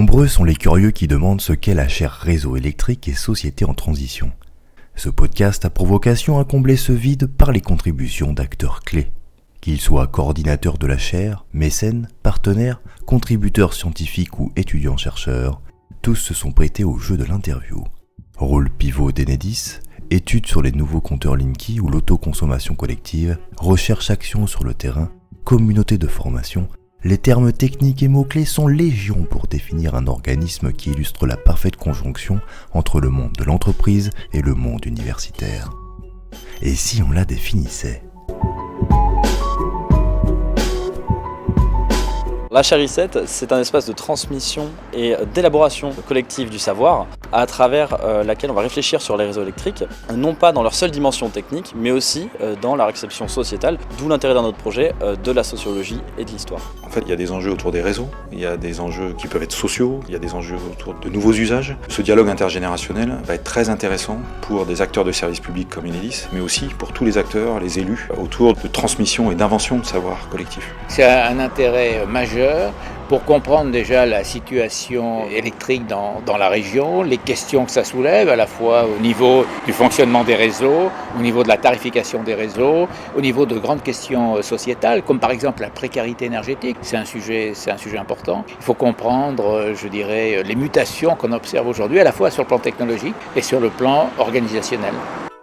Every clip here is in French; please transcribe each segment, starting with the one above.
Nombreux sont les curieux qui demandent ce qu'est la chaire réseau électrique et société en transition. Ce podcast a pour vocation à combler ce vide par les contributions d'acteurs clés. Qu'ils soient coordinateurs de la chaire, mécènes, partenaires, contributeurs scientifiques ou étudiants-chercheurs, tous se sont prêtés au jeu de l'interview. Rôle pivot d'Enedis, études sur les nouveaux compteurs Linky ou l'autoconsommation collective, recherche-action sur le terrain, communauté de formation, les termes techniques et mots-clés sont légion pour définir un organisme qui illustre la parfaite conjonction entre le monde de l'entreprise et le monde universitaire. Et si on la définissait ? La chaire I7, c'est un espace de transmission et d'élaboration collective du savoir à travers laquelle on va réfléchir sur les réseaux électriques, non pas dans leur seule dimension technique, mais aussi dans la réception sociétale, d'où l'intérêt dans notre projet de la sociologie et de l'histoire. En fait, il y a des enjeux autour des réseaux, il y a des enjeux qui peuvent être sociaux, il y a des enjeux autour de nouveaux usages. Ce dialogue intergénérationnel va être très intéressant pour des acteurs de services publics comme Enedis, mais aussi pour tous les acteurs, les élus, autour de transmission et d'invention de savoir collectif. C'est un intérêt majeur pour comprendre déjà la situation électrique dans la région, les questions que ça soulève, à la fois au niveau du fonctionnement des réseaux, au niveau de la tarification des réseaux, au niveau de grandes questions sociétales, comme par exemple la précarité énergétique. C'est un sujet important. Il faut comprendre, je dirais, les mutations qu'on observe aujourd'hui, à la fois sur le plan technologique et sur le plan organisationnel.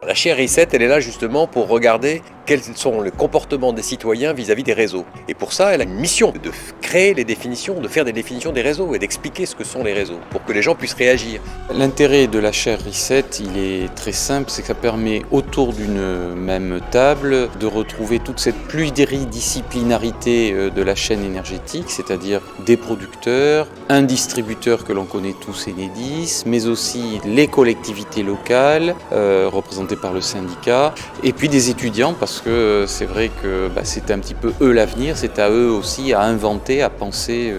La chaire I7, elle est là justement pour regarder quels sont les comportements des citoyens vis-à-vis des réseaux. Et pour ça, elle a une mission de créer les définitions, de faire des définitions des réseaux et d'expliquer ce que sont les réseaux pour que les gens puissent réagir. L'intérêt de la chaire I7, il est très simple, c'est que ça permet autour d'une même table de retrouver toute cette pluridisciplinarité de la chaîne énergétique, c'est-à-dire des producteurs, un distributeur que l'on connaît tous, Enedis, mais aussi les collectivités locales représentées par le syndicat, et puis des étudiants, parce que c'est vrai que c'est un petit peu eux l'avenir, c'est à eux aussi à inventer, à penser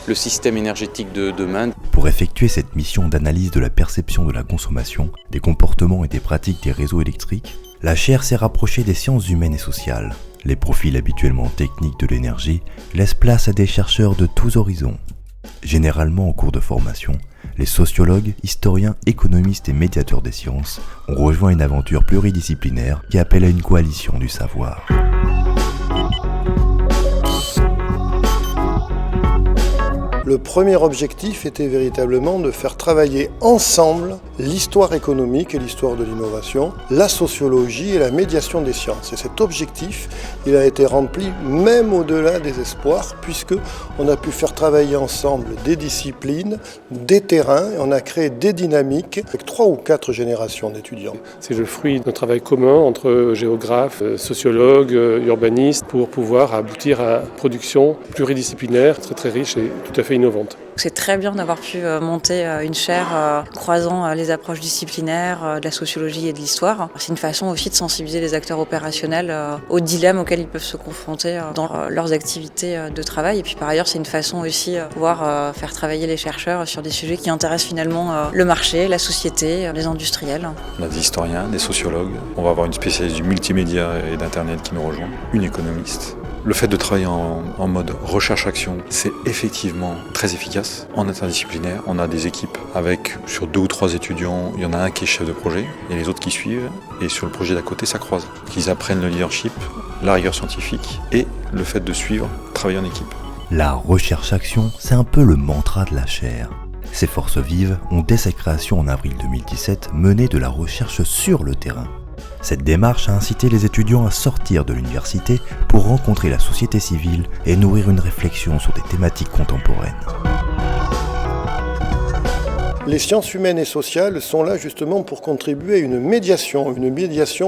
le système énergétique de demain. Pour effectuer cette mission d'analyse de la perception de la consommation, des comportements et des pratiques des réseaux électriques, la chaire s'est rapprochée des sciences humaines et sociales. Les profils habituellement techniques de l'énergie laissent place à des chercheurs de tous horizons. Généralement en cours de formation, les sociologues, historiens, économistes et médiateurs des sciences ont rejoint une aventure pluridisciplinaire qui appelle à une coalition du savoir. Le premier objectif était véritablement de faire travailler ensemble l'histoire économique et l'histoire de l'innovation, la sociologie et la médiation des sciences. Et cet objectif, il a été rempli même au-delà des espoirs, puisqu'on a pu faire travailler ensemble des disciplines, des terrains, et on a créé des dynamiques avec 3 ou 4 générations d'étudiants. C'est le fruit d'un travail commun entre géographes, sociologues, urbanistes, pour pouvoir aboutir à une production pluridisciplinaire très très riche et tout à fait innovante. C'est très bien d'avoir pu monter une chaire croisant les approches disciplinaires de la sociologie et de l'histoire. C'est une façon aussi de sensibiliser les acteurs opérationnels aux dilemmes auxquels ils peuvent se confronter dans leurs activités de travail. Et puis par ailleurs, c'est une façon aussi de pouvoir faire travailler les chercheurs sur des sujets qui intéressent finalement le marché, la société, les industriels. On a des historiens, des sociologues, on va avoir une spécialiste du multimédia et d'Internet qui nous rejoint, une économiste. Le fait de travailler en mode recherche-action, c'est effectivement très efficace. En interdisciplinaire, on a des équipes avec, sur 2 ou 3 étudiants, il y en a un qui est chef de projet et les autres qui suivent. Et sur le projet d'à côté, ça croise. Ils apprennent le leadership, la rigueur scientifique et le fait de suivre, travailler en équipe. La recherche-action, c'est un peu le mantra de la chaire. Ces forces vives ont, dès sa création en avril 2017, mené de la recherche sur le terrain. Cette démarche a incité les étudiants à sortir de l'université pour rencontrer la société civile et nourrir une réflexion sur des thématiques contemporaines. Les sciences humaines et sociales sont là justement pour contribuer à une médiation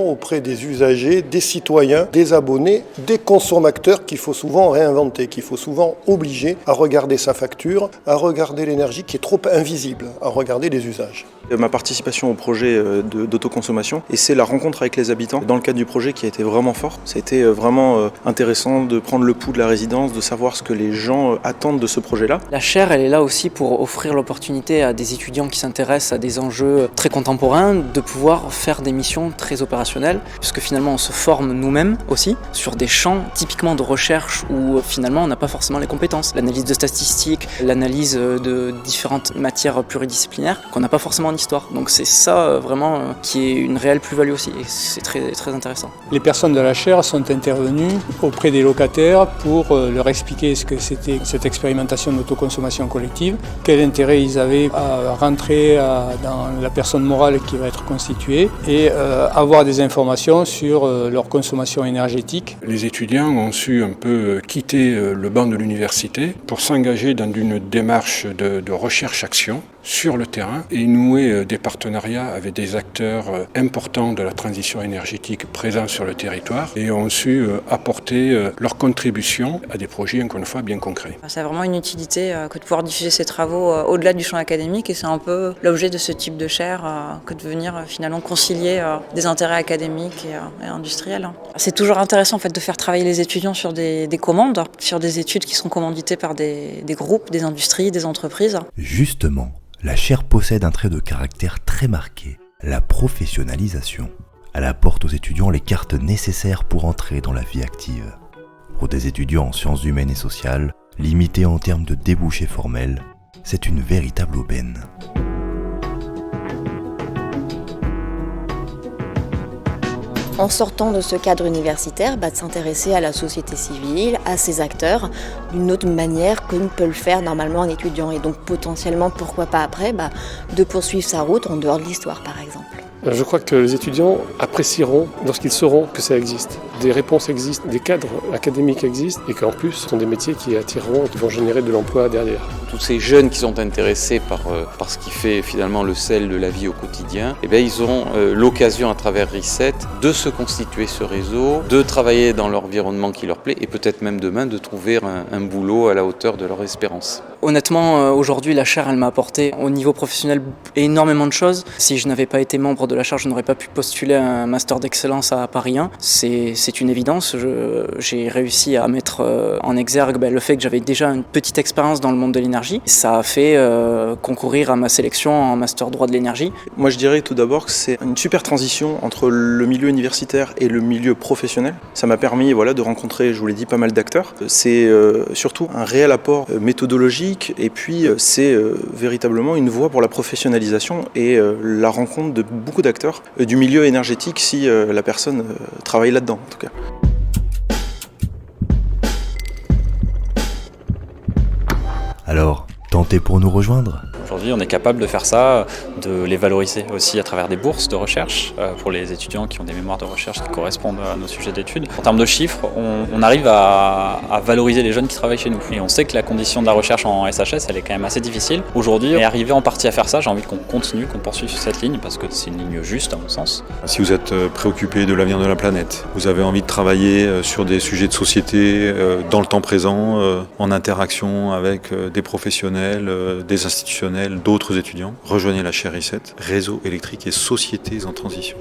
auprès des usagers, des citoyens, des abonnés, des consommateurs qu'il faut souvent réinventer, qu'il faut souvent obliger à regarder sa facture, à regarder l'énergie qui est trop invisible, à regarder les usages. Ma participation au projet d'autoconsommation, et c'est la rencontre avec les habitants dans le cadre du projet qui a été vraiment fort. Ça a été vraiment intéressant de prendre le pouls de la résidence, de savoir ce que les gens attendent de ce projet-là. La chaire, elle est là aussi pour offrir l'opportunité à des étudiants étudiants qui s'intéressent à des enjeux très contemporains, de pouvoir faire des missions très opérationnelles, puisque finalement on se forme nous-mêmes aussi sur des champs typiquement de recherche où finalement on n'a pas forcément les compétences. L'analyse de statistiques, l'analyse de différentes matières pluridisciplinaires qu'on n'a pas forcément en histoire. Donc c'est ça vraiment qui est une réelle plus-value aussi et c'est très, très intéressant. Les personnes de la chaire sont intervenues auprès des locataires pour leur expliquer ce que c'était cette expérimentation d'autoconsommation collective, quel intérêt ils avaient à rentrer dans la personne morale qui va être constituée et avoir des informations sur leur consommation énergétique. Les étudiants ont su un peu quitter le banc de l'université pour s'engager dans une démarche de recherche-action sur le terrain et nouer des partenariats avec des acteurs importants de la transition énergétique présents sur le territoire et ont su apporter leur contribution à des projets, encore une fois, bien concrets. Ça a vraiment une utilité que de pouvoir diffuser ces travaux au-delà du champ académique et c'est un peu l'objet de ce type de chaire que de venir finalement concilier des intérêts académiques et industriels. C'est toujours intéressant en fait de faire travailler les étudiants sur des commandes, sur des études qui sont commanditées par des groupes, des industries, des entreprises. Justement, la chaire possède un trait de caractère très marqué, la professionnalisation. Elle apporte aux étudiants les cartes nécessaires pour entrer dans la vie active. Pour des étudiants en sciences humaines et sociales, limités en termes de débouchés formels, c'est une véritable aubaine. En sortant de ce cadre universitaire, de s'intéresser à la société civile, à ses acteurs, d'une autre manière que ne peut le faire normalement un étudiant. Et donc potentiellement, pourquoi pas après, de poursuivre sa route en dehors de l'histoire par exemple. Je crois que les étudiants apprécieront lorsqu'ils sauront que ça existe. Des réponses existent, des cadres académiques existent et qu'en plus, ce sont des métiers qui attireront et qui vont générer de l'emploi derrière. Tous ces jeunes qui sont intéressés par ce qui fait finalement le sel de la vie au quotidien, ils auront l'occasion à travers RICET de se constituer ce réseau, de travailler dans l'environnement qui leur plaît et peut-être même demain de trouver un boulot à la hauteur de leur espérance. Honnêtement, aujourd'hui, la chaire, elle m'a apporté au niveau professionnel énormément de choses. Si je n'avais pas été membre de la chaire, je n'aurais pas pu postuler à un master d'excellence à Paris 1. C'est une évidence. J'ai réussi à mettre en exergue le fait que j'avais déjà une petite expérience dans le monde de l'énergie. Ça a fait concourir à ma sélection en master droit de l'énergie. Moi, je dirais tout d'abord que c'est une super transition entre le milieu universitaire et le milieu professionnel. Ça m'a permis de rencontrer, je vous l'ai dit, pas mal d'acteurs. C'est surtout un réel apport méthodologique et puis c'est véritablement une voie pour la professionnalisation et la rencontre de beaucoup d'acteurs du milieu énergétique si la personne travaille là-dedans en tout cas. Alors, tentez pour nous rejoindre ? Aujourd'hui, on est capable de faire ça, de les valoriser aussi à travers des bourses de recherche pour les étudiants qui ont des mémoires de recherche qui correspondent à nos sujets d'études. En termes de chiffres, on arrive à valoriser les jeunes qui travaillent chez nous. Et on sait que la condition de la recherche en SHS, elle est quand même assez difficile. Aujourd'hui, on est arrivé en partie à faire ça. J'ai envie qu'on continue, qu'on poursuive sur cette ligne parce que c'est une ligne juste à mon sens. Si vous êtes préoccupé de l'avenir de la planète, vous avez envie de travailler sur des sujets de société dans le temps présent, en interaction avec des professionnels, des institutionnels, d'autres étudiants, rejoignez la chaire RICET, Réseau électrique et sociétés en transition.